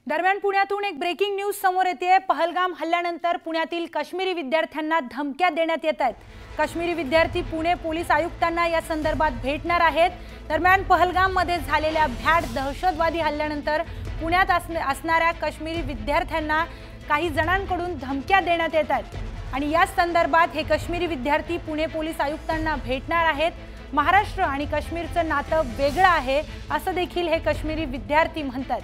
दरम्यान पुण्यातून एक ब्रेकिंग न्यूज समोर येते। पहलगाम हल्ल्यानंतर पुण्यातील काश्मीरी विद्यार्थ्यांना धमक्या देण्यात येत आहेत। काश्मीरी विद्यार्थी पुणे पोलीस आयुक्तांना या संदर्भात भेटणार आहेत। दरम्यान पहलगाममध्ये झालेल्या भ्याड दहशतवादी हल्ल्यानंतर पुण्यात असणाऱ्या काश्मीरी विद्यार्थ्यांना काही जणांकडून धमक्या देण्यात येत आहेत आणि या संदर्भात हे काश्मीरी विद्यार्थी पुणे पोलीस आयुक्तांना भेटणार आहेत। महाराष्ट्र आणि काश्मीरचं नातं वेगळं आहे असं देखील हे काश्मीरी विद्यार्थी म्हणतात।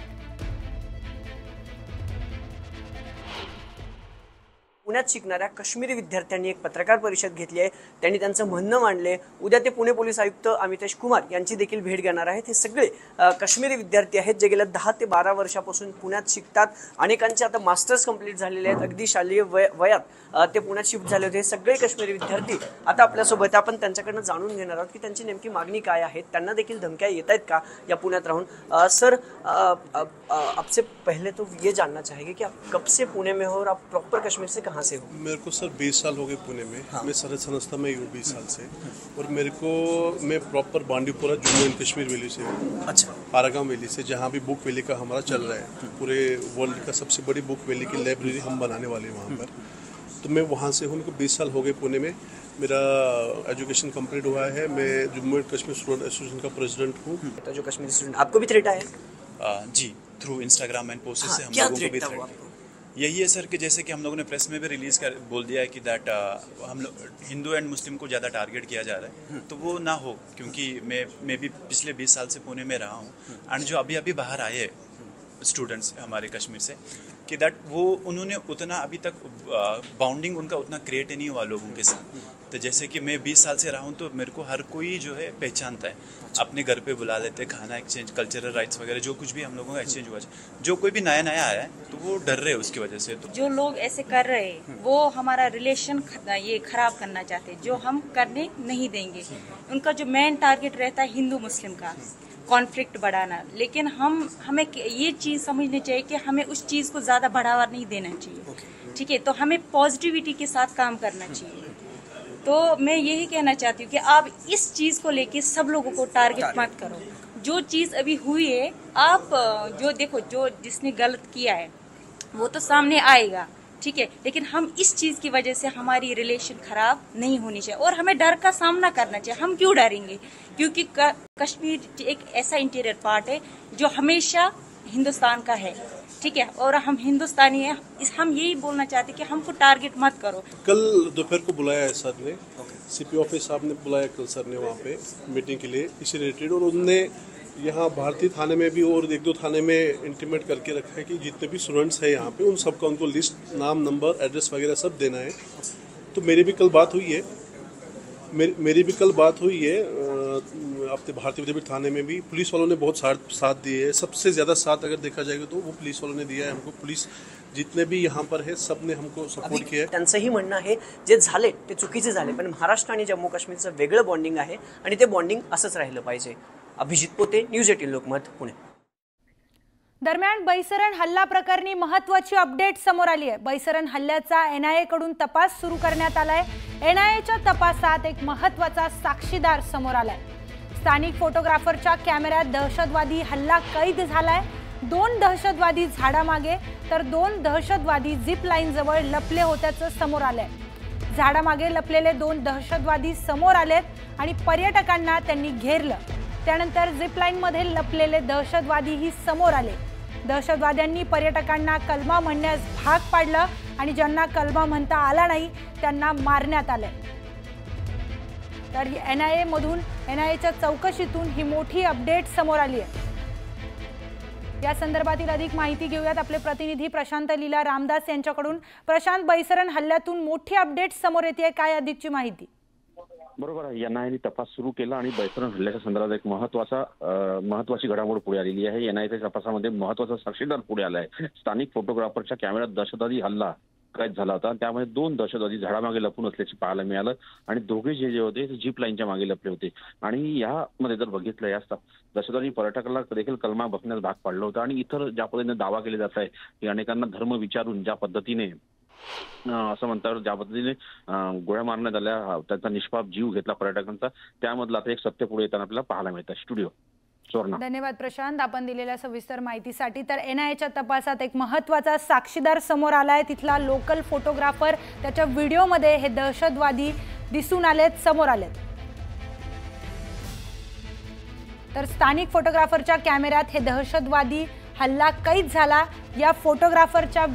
पुण्यात शिकणाऱ्या काश्मीरी विद्यार्थ्यांनी एक पत्रकार परिषद घेतली आहे। त्यांनी त्यांचं म्हणणं मांडले। उद्या ते पुणे पोलीस आयुक्त अमितेश कुमार यांची देखील भेट घेणार आहेत। हे सगळे काश्मीरी विद्यार्थी आहेत जे गेल्या 10 ते 12 वर्षापासून पुण्यात शिकतात। अनेकांचे आता मास्टर्स कंप्लीट झालेले आहेत। अगदी शालेय वयात ते पुण्यात शिफ्ट झाले होते। हे सगळे काश्मीरी विद्यार्थी आता आपल्यासोबत आपण त्यांच्याकडनं जाणून घेणार आहोत की त्यांची नेमकी मागणी काय आहे। त्यांना देखील धमक्या येत आहेत का या पुण्यात राहून। सर, आपसे पहले तो ये जानना चाहेंगे कि आप कब से पुणे में हो और आप प्रॉपर कश्मीर से कहाँ से हो? मेरे को सर 20 साल हो गए पुणे में। हाँ। मैं सरहद संस्था में हूँ 20 साल से। और मैं proper Bandipora Jammu and Kashmir valley से हूँ। अच्छा। पारागाम वैली से, जहाँ भी बुक वैली का हमारा चल रहा है। पूरे वर्ल्ड का सबसे बड़ी बुक वैली की लाइब्रेरी हम बनाने वाले हैं वहाँ पर। तो मैं वहाँ से हूँ। मेरे को 20 साल हो गए पुणे में। मेरा एजुकेशन कंप्लीट हुआ है। मैं Jammu and Kashmir student association का प्रेसिडेंट हूँ। तो जो कश्मीरी स्टूडेंट, आपको भी थ्रेट आया? जी, थ्रू इंस्टाग्राम एंड पोस्ट से हम क्या लोगों को भी थ्रेट थ्रेट यही है सर कि जैसे कि हम लोगों ने प्रेस में भी रिलीज कर बोल दिया है कि दैट हम लोग हिंदू एंड मुस्लिम को ज़्यादा टारगेट किया जा रहा है, तो वो ना हो। क्योंकि मैं भी पिछले 20 साल से पुणे में रहा हूँ एंड जो अभी बाहर आए स्टूडेंट्स हमारे कश्मीर से कि दैट वो उन्होंने उतना अभी तक बाउंडिंग उनका उतना क्रिएट नहीं हुआ लोगों के साथ। तो जैसे कि मैं 20 साल से रहा हूँ तो मेरे को हर कोई जो है पहचानता है। अपने घर पे बुला लेते, खाना एक्सचेंज, कल्चरल राइट्स वगैरह जो कुछ भी हम लोगों का एक्सचेंज हुआ। जो कोई भी नया आया है तो वो डर रहे हैं उसकी वजह से। तो जो लोग ऐसे कर रहे हैं वो हमारा रिलेशन ये खराब करना चाहते हैं, जो हम करने नहीं देंगे। उनका जो मेन टारगेट रहता है हिंदू मुस्लिम का कॉन्फ्लिक्ट बढ़ाना। लेकिन हमें ये चीज़ समझनी चाहिए कि हमें उस चीज़ को ज़्यादा बढ़ावा नहीं देना चाहिए। ठीक है, तो हमें पॉजिटिविटी के साथ काम करना चाहिए। तो मैं यही कहना चाहती हूँ कि आप इस चीज़ को लेके सब लोगों को टारगेट मत करो। जो चीज़ अभी हुई है, आप जो देखो, जो जिसने गलत किया है वो तो सामने आएगा, ठीक है, लेकिन हम इस चीज़ की वजह से हमारी रिलेशन खराब नहीं होनी चाहिए और हमें डर का सामना करना चाहिए। हम क्यों डरेंगे? क्योंकि कश्मीर एक ऐसा इंटीरियर पार्ट है जो हमेशा हिंदुस्तान का है, ठीक है, और हम हिंदुस्तानी हैं। हम यही बोलना चाहते हैं कि हमको टारगेट मत करो। कल दोपहर को बुलाया है सर ने, CP ऑफिस साहब ने बुलाया कल सर ने वहाँ पे मीटिंग के लिए इसी रिलेटेड। और उन्होंने यहाँ भारतीय थाने में भी और 1-2 थाने में इंटीमेट करके रखा है कि जितने भी स्टूडेंट्स हैं यहाँ पे उन सबका उनको लिस्ट, नाम, नंबर, एड्रेस वगैरह सब देना है। तो मेरी भी कल बात हुई है। अपने भारतीय विद्यापीठ थाने में भी पुलिस वालों ने बहुत साथ दिए है। सबसे ज़्यादा साथ अगर देखा जाएगा तो वो पुलिस वालों ने दिया है हमको। पुलिस जितने भी यहाँ पर है सब ने हमको सपोर्ट किया है। त्यांचंही म्हणणं आहे जे झाले ते चुकीचे झाले, पण महाराष्ट्र आणि जम्मू काश्मीरचं वेगळं बॉन्डिंग आहे आणि ते बॉन्डिंग असंच राहिलं पाहिजे। अभिजित पोते, न्यूज 18 लोकमत, पुणे। दरम्यान बैसरण हल्ला प्रकरणी महत्त्वाची अपडेट समोर आली आहे। बैसरण हल्ल्याचा NIA कडून तपास सुरू करण्यात आलाय। NIAच्या तपासात एक महत्त्वाचा साक्षीदार समोर आलाय। स्थानिक फोटोग्राफरच्या कॅमेऱ्यात दहशतवादी हल्ला कैद झालाय। 2 दहशतवादी झाडामागे तर 2 दहशतवादी झिप लाईन जवळ लपले होत्याचं समोर आलंय। झाडामागे लपलेले 2 दहशतवादी समोर आलेत आणि पर्यटकांना त्यांनी घेरलं। त्यानंतर झिप लाईन मध्ये लपलेले दहशतवादीही समोर आले। दहशतवाद्यांनी पर्यटकांना कलमा म्हणण्यास भाग पाडलं आणि ज्यांना कलमा म्हणता आला नाही त्यांना मारण्यात आले। तर NIAच्या चौकशीतून ही मोठी अपडेट समोर आली आहे। या संदर्भातील अधिक माहिती घेऊयात आपले प्रतिनिधी प्रशांत लीला रामदास यांच्याकडून। प्रशांत, बैसरण हल्ल्यातून मोठी अपडेट समोर येते, काय अधिकची माहिती? बरोबर आहे, NIAने तपास सुरू केला आणि बैसरण हल्ल्याच्या संदर्भात एक महत्वाची घडामोड पुढे आलेली आहे। NIAच्या तपासामध्ये महत्वाचा साक्षीदार पुढे आला आहे। स्थानिक फोटोग्राफरच्या कॅमेऱ्यात दहशतवादी हल्ला कैद झाला होता। त्यामध्ये 2 दहशतवादी झाडामागे लपून असल्याचे पाहायला मिळालं आणि दोघे जे होते ते जीप लाईनच्या मागे लपले होते। आणि यामध्ये जर बघितलं, या दहशतवादी पर्यटकाला देखील कलमा बसण्यास भाग पाडलं होतं। आणि इतर ज्या पद्धतीने दावा केले जात आहे की अनेकांना धर्म विचारून ज्या पद्धतीने असं म्हणतात ज्या पद्धतीने गोळ्या मारण्यात आल्या, त्यांचा निष्पाप जीव घेतला पर्यटकांचा, त्यामधला आता एक सत्य पुढे येताना आपल्याला पाहायला मिळतं। स्टुडिओ सुवर्णा. धन्यवाद प्रशांत, आपण दिलेल्या सविस्तर माहितीसाठी. तर एनआयएच्या तपासात एक महत्त्वाचा साक्षीदार समोर आलाय. तिथला लोकल फोटोग्राफर, त्याच्या व्हिडिओमध्ये हे दहशतवादी दिसून आलेत, समोर आलेत. तर स्थानिक फोटोग्राफरच्या कॅमेऱ्यात हे दहशतवादी हल्ला कैद झाला. या फोटोग्राफरच्या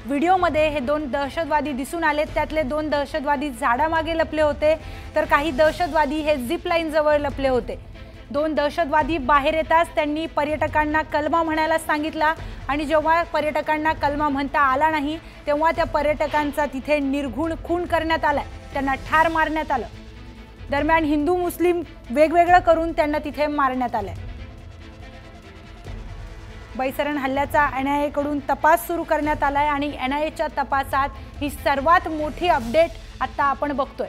व्हिडिओमध्ये हे 2 दहशतवादी दिसून आलेत. त्यातले 2 दहशतवादी झाडामागे लपले होते, तर काही दहशतवादी हे झिप लाईन जवळ लपले होते. 2 दहशतवादी बाहेर येताच त्यांनी पर्यटकांना कलमा म्हणायला सांगितला आणि जेव्हा पर्यटकांना कलमा म्हणता आला नाही तेव्हा त्या पर्यटकांचा तिथे निर्घुण खून करण्यात आला, त्यांना ठार मारण्यात आलं. दरम्यान हिंदू मुस्लिम वेगवेगळं करून त्यांना तिथे मारण्यात आलंय. बैसरण हल्ल्याचा एनआयए कडून तपास सुरू करण्यात आलाय आणि एनआयएच्या तपासात ही सर्वात मोठी अपडेट आता आपण बघतोय.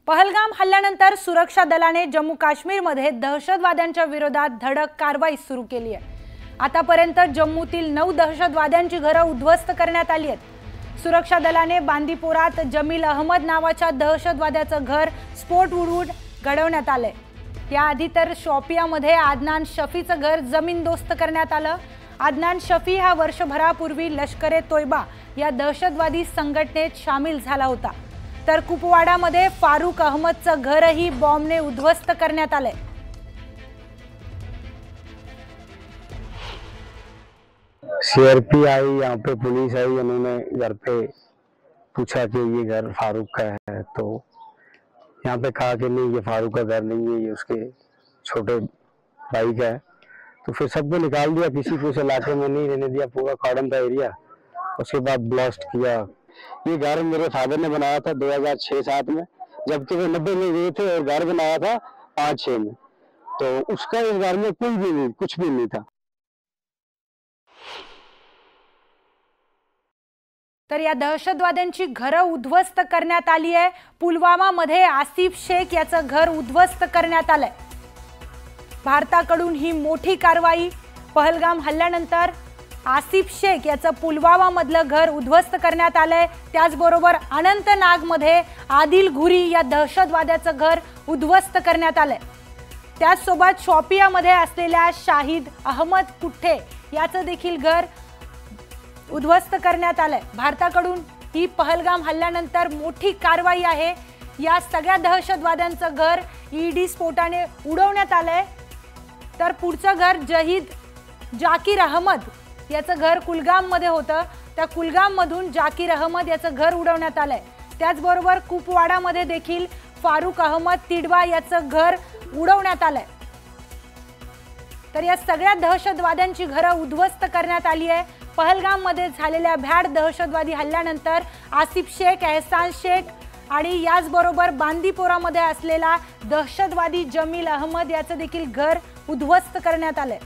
पहलगाम हल्ल्यानंतर सुरक्षा दलाने जम्मू काश्मीरमध्ये दहशतवाद्यांच्या विरोधात धडक कारवाई सुरू केली आहे. आतापर्यंत जम्मूतील 9 दहशतवाद्यांची घरं उद्ध्वस्त करण्यात आली आहेत. सुरक्षा दलाने बांदीपोरात जमील अहमद नावाच्या दहशतवाद्याचं घर स्फोट उडवून घडवण्यात आलंय. याआधी तर शोपियामध्ये आदनान शफीचं घर जमीनदोस्त करण्यात आलं. आदनान शफी हा वर्षभरापूर्वी लष्कर-ए तोयबा या दहशतवादी संघटनेत सामील झाला होता. तर कुपवाडामध्ये फारूक अहमदचं घरही बॉम्बने उद्ध्वस्त करण्यात आलंय. सीआरपी आई, यहाँ पे पुलिस आई, उन्होंने घर पे पूछा कि ये घर फारूक का है, तो यहाँ पे कहा कि नहीं ये फारूक का घर नहीं है, ये उसके छोटे भाई का है. तो फिर सबको निकाल दिया, किसी को इस इलाके में नहीं रहने दिया, पूरा कॉर्डन था एरिया. उसके बाद ब्लास्ट किया. ये घर मेरे फादर ने बनाया था 2006-07 में, जबकि वो 90 में गए थे और घर बनाया था 5-6 में. तो उसका इस घर में कोई भी नहीं, कुछ भी नहीं था. तर या दहशतवाद्यांची घरं उद्ध्वस्त करण्यात आली आहे. पुलवामामध्ये आसिफ शेख याचं घर उद्ध्वस्त करण्यात आलंय. भारताकडून ही मोठी कारवाई. पहलगाम हल्ल्यानंतर आसिफ शेख याचं पुलवामामधलं घर उद्ध्वस्त करण्यात आलंय. त्याचबरोबर अनंतनागमध्ये आदिल घुरी या दहशतवाद्याचं घर उद्ध्वस्त करण्यात आलंय. त्याचसोबत शोपियामध्ये असलेल्या शाहिद अहमद कुठ्ठे याचं देखील घर उद्ध्वस्त करण्यात आलंय. भारताकडून ही पहलगाम हल्ल्यानंतर मोठी कारवाई आहे. या सगळ्या दहशतवाद्यांचं घर ईडी स्फोटाने उडवण्यात आलंय. तर पुढचं घर जाकीर अहमद याचं घर कुलगाममध्ये होतं. त्या कुलगाममधून जाकीर अहमद याचं घर उडवण्यात आलंय. त्याचबरोबर कुपवाडामध्ये देखील फारूक अहमद तिडवा याचं घर उडवण्यात आलंय. तर या सगळ्या दहशतवाद्यांची घरं उद्ध्वस्त करण्यात आली आहे. पहलगाममध्ये झालेल्या भ्याड दहशतवादी हल्ल्यानंतर आसिफ शेख, एहसान शेख आणि याचबरोबर बांदीपोरामध्ये असलेला दहशतवादी जमील अहमद याचं देखील घर उद्ध्वस्त करण्यात आलंय.